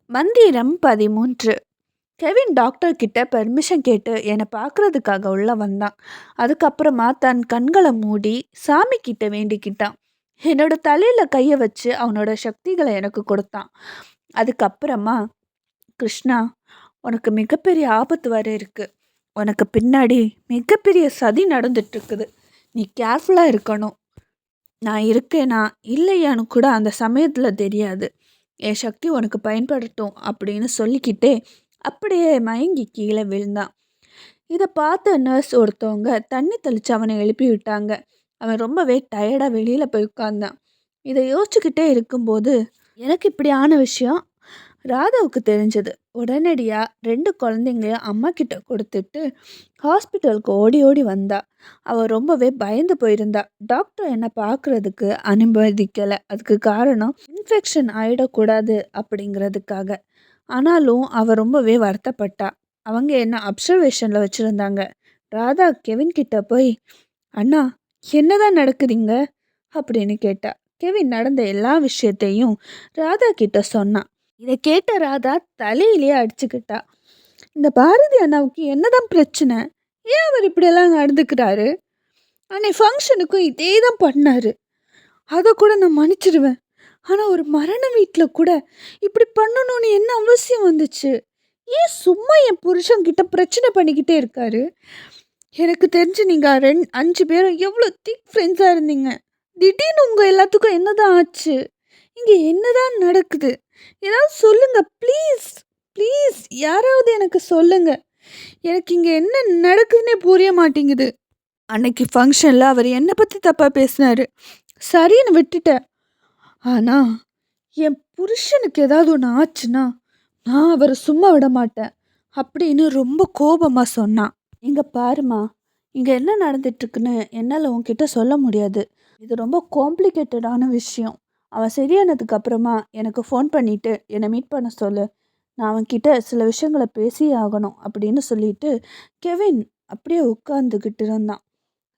மந்திரம் 13. Kevin doctor கிட்ட permission கேட்டு என்னை பார்க்கறதுக்காக உள்ள வந்தான். அதுக்கப்புறமா தன் கண்களை மூடி சாமி கிட்ட வேண்டிக்கிட்டான். என்னோட தலையில கையை வச்சு அவனோட சக்திகளை எனக்கு கொடுத்தான். அதுக்கப்புறமா, கிருஷ்ணா, உனக்கு மிகப்பெரிய ஆபத்து வர இருக்கு. உனக்கு பின்னாடி மிகப்பெரிய சதி நடந்துட்டு இருக்குது. நீ கேர்ஃபுல்லாக இருக்கணும். நான் இருக்கேனா இல்லையான்னு கூட அந்த சமயத்தில் தெரியாது. என் சக்தி உனக்கு பயன்படட்டும் அப்படின்னு சொல்லிக்கிட்டே அப்படியே மயங்கி கீழே விழுந்தான். இதை பார்த்த நர்ஸ் ஒருத்தவங்க தண்ணி தெளித்து அவனை எழுப்பி விட்டாங்க. அவன் ரொம்பவே டயர்டாக வெளியில் போய் உட்கார்ந்தான். இதை யோசிச்சுக்கிட்டே இருக்கும்போது எனக்கு இப்படியான விஷயம் ராதாவுக்கு தெரிஞ்சது. உடனடியாக 2 குழந்தைங்களையும் அம்மா கிட்ட கொடுத்துட்டு ஹாஸ்பிட்டலுக்கு ஓடி ஓடி வந்தா. அவள் ரொம்பவே பயந்து போயிருந்தா. டாக்டர் என்னை பார்க்குறதுக்கு அனுமதிக்கலை. அதுக்கு காரணம் இன்ஃபெக்ஷன் ஆகிடக்கூடாது அப்படிங்கிறதுக்காக. ஆனாலும் அவள் ரொம்பவே வருத்தப்பட்டா. அவங்க என்ன அப்சர்வேஷனில் வச்சுருந்தாங்க. ராதா கெவின் கிட்ட போய், அண்ணா, என்னதான் நடக்குதுங்க அப்படின்னு கேட்டா. கெவின் நடந்த எல்லா விஷயத்தையும் ராதா கிட்ட சொன்னான். இதை கேட்ட ராதா தலையிலேயே அடிச்சுக்கிட்டா. இந்த பாரதி அண்ணாவுக்கு என்னதான் பிரச்சனை? ஏன் அவர் இப்படியெல்லாம் நடந்துக்கிறாரு? அன்னை ஃபங்க்ஷனுக்கும் இதே தான் பண்ணாரு. அதை கூட நான் மன்னிச்சிடுவேன். ஆனால் ஒரு மரண வீட்டில் கூட இப்படி பண்ணணும்னு என்ன அவசியம் வந்துச்சு? ஏன் சும்மா என் புருஷன்கிட்ட பிரச்சனை பண்ணிக்கிட்டே இருக்காரு? எனக்கு தெரிஞ்சு நீங்கள் 5 பேரும் எவ்வளோ திக் ஃப்ரெண்ட்ஸாக இருந்தீங்க. திடீர்னு உங்கள் எல்லாத்துக்கும் என்னதான் ஆச்சு? இங்கே என்னதான் நடக்குது? ஏதாவது சொல்லுங்க ப்ளீஸ். ப்ளீஸ் யாராவது எனக்கு சொல்லுங்க. எனக்கு இங்கே என்ன நடக்குதுன்னே புரிய மாட்டேங்குது. அன்னைக்கு ஃபங்க்ஷனில் அவர் என்னை பற்றி தப்பாக பேசினார். சரின்னு விட்டுட்டேன். ஆனால் என் புருஷனுக்கு ஏதாவது ஒன்று ஆச்சுன்னா நான் அவரை சும்மா விட மாட்டேன் அப்படின்னு ரொம்ப கோபமாக சொன்னான். இங்கே பாருமா, இங்கே என்ன நடந்துட்டுருக்குன்னு என்னால் உன்கிட்ட சொல்ல முடியாது. இது ரொம்ப காம்ப்ளிகேட்டடான விஷயம். அவன் சரியானதுக்கு அப்புறமா எனக்கு ஃபோன் பண்ணிவிட்டு என்னை மீட் பண்ண சொல்லு. நான் அவன்கிட்ட சில விஷயங்களை பேசியே ஆகணும் அப்படின்னு சொல்லிட்டு கெவின் அப்படியே உட்காந்துக்கிட்டு இருந்தான்.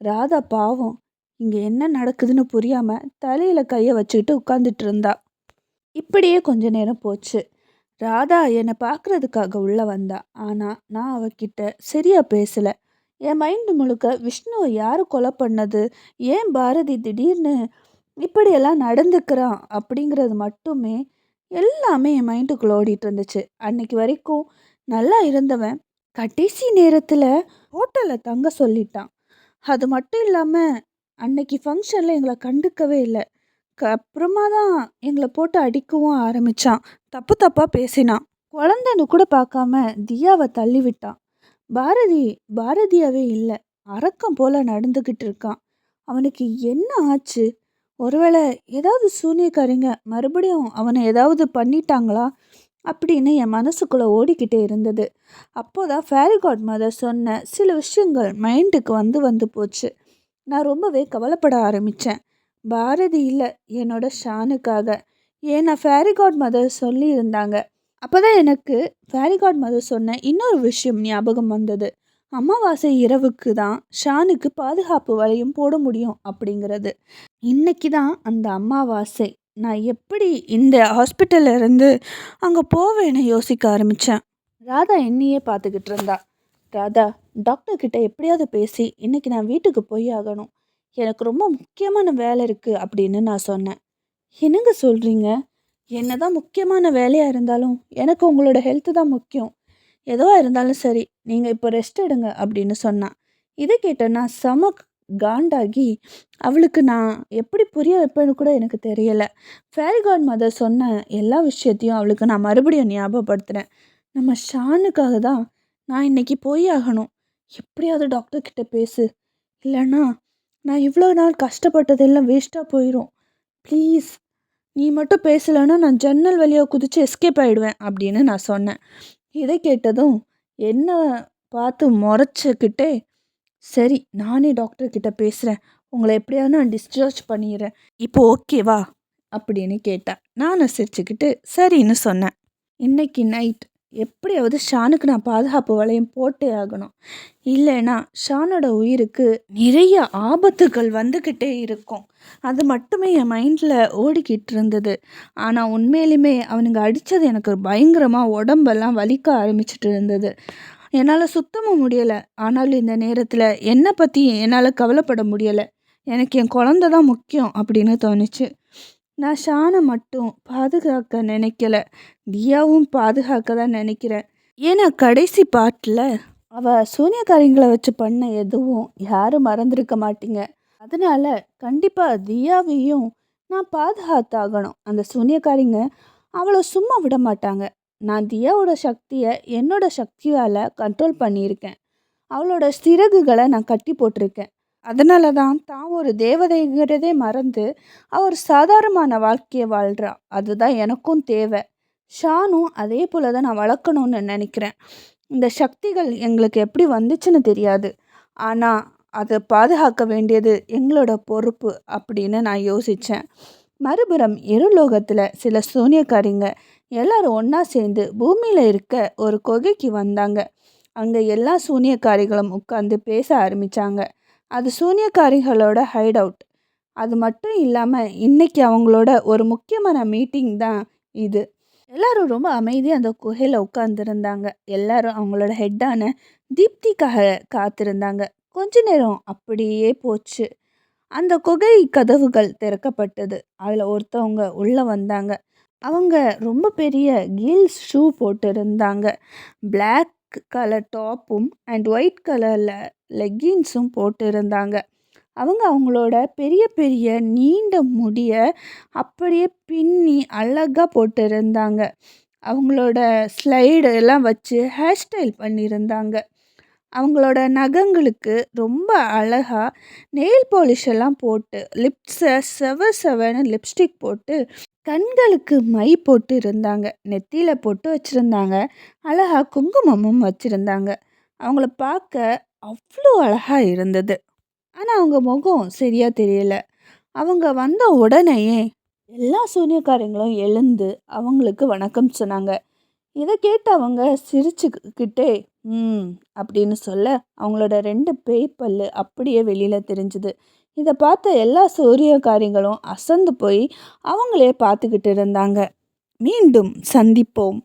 ராதா பாவம் இங்கே என்ன நடக்குதுன்னு புரியாமல் தலையில் கையை வச்சுக்கிட்டு உட்காந்துட்டு இருந்தா. இப்படியே கொஞ்ச நேரம் போச்சு. ராதா என்னை பார்க்குறதுக்காக உள்ளே வந்தா. ஆனால் நான் அவகிட்ட சரியாக பேசலை. என் மைண்டு முழுக்க விஷ்ணுவை யார் கொலை பண்ணது, ஏன் பாரதி திடீர்னு இப்படியெல்லாம் நடந்துக்கிறான் அப்படிங்கிறது மட்டுமே எல்லாமே என் மைண்டுக்குள்ளே ஓடிட்டு இருந்துச்சு. அன்னைக்கு வரைக்கும் நல்லா இருந்தவன் கடைசி நேரத்தில் ஹோட்டலில் தங்க சொல்லிட்டான். அது மட்டும் இல்லாமல் அன்னைக்கு ஃபங்க்ஷனில் எங்களை கண்டுக்கவே இல்லை. அப்புறமா தான் எங்களை போட்டு அடிக்கவும் ஆரம்பித்தான். தப்பு தப்பாக பேசினான். குழந்தைன்னு கூட பார்க்காம தியாவை தள்ளி விட்டான். பாரதியாவே இல்லை, அரக்கம் போல் நடந்துக்கிட்டு இருக்கான். அவனுக்கு என்ன ஆச்சு? ஒருவேளை ஏதாவது சூனியக்காரிங்க மறுபடியும் அவனை ஏதாவது பண்ணிட்டாங்களா அப்படின்னு என் மனசுக்குள்ளே ஓடிக்கிட்டே இருந்தது. அப்போதான் ஃபேரி காட் மதர் சொன்ன சில விஷயங்கள் மைண்டுக்கு வந்து போச்சு. நான் ரொம்பவே கவலைப்பட ஆரம்பித்தேன். பாரதி இல்லை, என்னோட ஷானுக்காக. ஏன்னா ஃபேரி காட் மதர் சொல்லியிருந்தாங்க. அப்போ தான் எனக்கு ஃபேரி காட் மதர் சொன்ன இன்னொரு விஷயம் ஞாபகம் வந்தது. அமாவாசை இரவுக்கு தான் ஷானுக்கு பாதுகாப்பு வலையும் போட முடியும் அப்படிங்கிறது. இன்னைக்கு தான் அந்த அமாவாசை. நான் எப்படி இந்த ஹாஸ்பிட்டல்ல இருந்து அங்கே போவேன்னு யோசிக்க ஆரம்பித்தேன். ராதா என்னையே பார்த்துக்கிட்டு இருந்தா. ராதா, டாக்டர் கிட்ட எப்படியாவது பேசி இன்னைக்கு நான் வீட்டுக்கு போய் ஆகணும். எனக்கு ரொம்ப முக்கியமான வேலை இருக்குது அப்படின்னு நான் சொன்னேன். என்னங்க சொல்கிறீங்க? என்னதான் முக்கியமான வேலையாக இருந்தாலும் எனக்கு உங்களோட ஹெல்த்து தான் முக்கியம். எதுவாக இருந்தாலும் சரி, நீங்கள் இப்போ ரெஸ்ட் எடுங்க அப்படின்னு சொன்னான். இதை கேட்டேன்னா செம காண்டாகி அவளுக்கு நான் எப்படி புரிய வைப்பேன்னு கூட எனக்கு தெரியலை. ஃபேரி காட் மதர் சொன்ன எல்லா விஷயத்தையும் அவளுக்கு நான் மறுபடியும் ஞாபகப்படுத்துகிறேன். நம்ம ஷானுக்காக தான் நான் இன்னைக்கு போய் ஆகணும். எப்படியாவது டாக்டர்கிட்ட பேசு, இல்லைன்னா நான் இவ்வளோ நாள் கஷ்டப்பட்டதெல்லாம் வேஸ்ட்டாக போயிடும். ப்ளீஸ், நீ மட்டும் பேசலைன்னா நான் ஜன்னல் வழியாக குதித்து எஸ்கேப் ஆகிடுவேன் அப்படின்னு நான் சொன்னேன். இதை கேட்டதும் என்ன பார்த்து முறைச்சிக்கிட்டே, சரி நானே டாக்டர்கிட்ட பேசுகிறேன், உங்களை எப்படியாவது நான் டிஸ்சார்ஜ் பண்ணிடுறேன், இப்போ ஓகேவா அப்படின்னு கேட்டேன். நானும் சிரிச்சுக்கிட்டு சரின்னு சொன்னேன். இன்னைக்கு நைட் எப்படியாவது ஷானுக்கு நான் பாதுகாப்பு வளையம் போட்டே ஆகணும். இல்லைன்னா ஷானோட உயிருக்கு நிறைய ஆபத்துகள் வந்துக்கிட்டே இருக்கும். அது மட்டுமே என் மைண்டில் ஓடிக்கிட்டு இருந்தது. ஆனால் உண்மையிலுமே அவனுங்க அடித்தது எனக்கு பயங்கரமாக உடம்பெல்லாம் வலிக்க ஆரம்பிச்சிட்டு இருந்தது. என்னால் சுத்தமாக முடியலை. ஆனாலும் இந்த நேரத்தில் என்னை பற்றி என்னால் கவலைப்பட முடியலை. எனக்கு என் குழந்த தான் முக்கியம் அப்படின்னு தோணுச்சு. நான் ஷானை மட்டும் பாதுகாக்க நினைக்கல, தியாவும் பாதுகாக்க தான் நினைக்கிறேன். ஏன்னா கடைசி பாட்டில் அவள் சூனியக்காரிங்களை வச்சு பண்ண எதுவும் யாரும் மறந்துருக்க மாட்டீங்க. அதனால கண்டிப்பாக தியாவையும் நான் பாதுகாத்தாகணும். அந்த சூனியக்காரிங்க அவளை சும்மா விட மாட்டாங்க. நான் தியாவோட சக்தியை என்னோட சக்தியால் கண்ட்ரோல் பண்ணியிருக்கேன். அவளோட சிறகுகளை நான் கட்டி போட்டிருக்கேன். அதனால தான் தான் ஒரு தேவதைங்கிறதே மறந்து அவர் சாதாரணமான வாழ்க்கையை வாழ்கிறா. அதுதான் எனக்கும் தேவை. ஷானும் அதே போல தான் நான் வளர்க்கணும்னு நினைக்கிறேன். இந்த சக்திகள் எங்களுக்கு எப்படி வந்துச்சுன்னு தெரியாது. ஆனால் அதை பாதுகாக்க வேண்டியது எங்களோட பொறுப்பு அப்படின்னு நான் யோசித்தேன். மறுபுறம் இருலோகத்தில் சில சூனியக்காரிங்க எல்லாரும் ஒன்றா சேர்ந்து பூமியில் இருக்க ஒரு குகைக்கு வந்தாங்க. அங்கே எல்லா சூனியக்காரிகளும் உட்காந்து பேச ஆரம்பித்தாங்க. அது சூனியக்காரிகளோட ஹைட் அவுட். அது மட்டும் இல்லாமல் இன்னைக்கு அவங்களோட ஒரு முக்கியமான மீட்டிங் தான் இது. எல்லாரும் ரொம்ப அமைதியாக அந்த குகையில் உட்காந்துருந்தாங்க. எல்லாரும் அவங்களோட ஹெட்டான தீப்திக்காக காத்திருந்தாங்க. கொஞ்ச நேரம் அப்படியே போச்சு. அந்த குகை கதவுகள் திறக்கப்பட்டது. அதில் ஒருத்தவங்க உள்ளே வந்தாங்க. அவங்க ரொம்ப பெரிய கீல்ஸ் ஷூ போட்டு இருந்தாங்க. பிளாக் கலர் டாப்பும் அண்ட் ஒயிட் கலரில் லெக்கின்ஸும் போட்டு இருந்தாங்க. அவங்களோட பெரிய பெரிய நீண்ட முடிய அப்படியே பின்னி அழகாக போட்டு இருந்தாங்க. அவங்களோட ஸ்லைடு எல்லாம் வச்சு ஹேர் ஸ்டைல் பண்ணியிருந்தாங்க. அவங்களோட நகங்களுக்கு ரொம்ப அழகாக நெயில் பாலிஷ் எல்லாம் போட்டு, லிப்ஸை செவன்னு லிப்ஸ்டிக் போட்டு, கண்களுக்கு மை போட்டு இருந்தாங்க. நெத்தியில் பொட்டு வச்சுருந்தாங்க. அழகாக குங்குமமும் வச்சுருந்தாங்க. அவங்கள பார்க்க அவ்வளோ அழகாக இருந்தது. ஆனால் அவங்க முகம் சரியாக தெரியல. அவங்க வந்த உடனேயே எல்லா சூனியக்காரங்களும் எழுந்து அவங்களுக்கு வணக்கம் சொன்னாங்க. இதை கேட்டு அவங்க சிரிச்சுக்கிட்டே அப்படின்னு சொல்ல அவங்களோட 2 பேய் பல்லு அப்படியே வெளியில் தெரிஞ்சுது. இதை பார்த்த எல்லா சூனியக்காரிகளும் அசந்து போய் அவங்களே பார்த்துக்கிட்டு இருந்தாங்க. மீண்டும் சந்திப்போம்.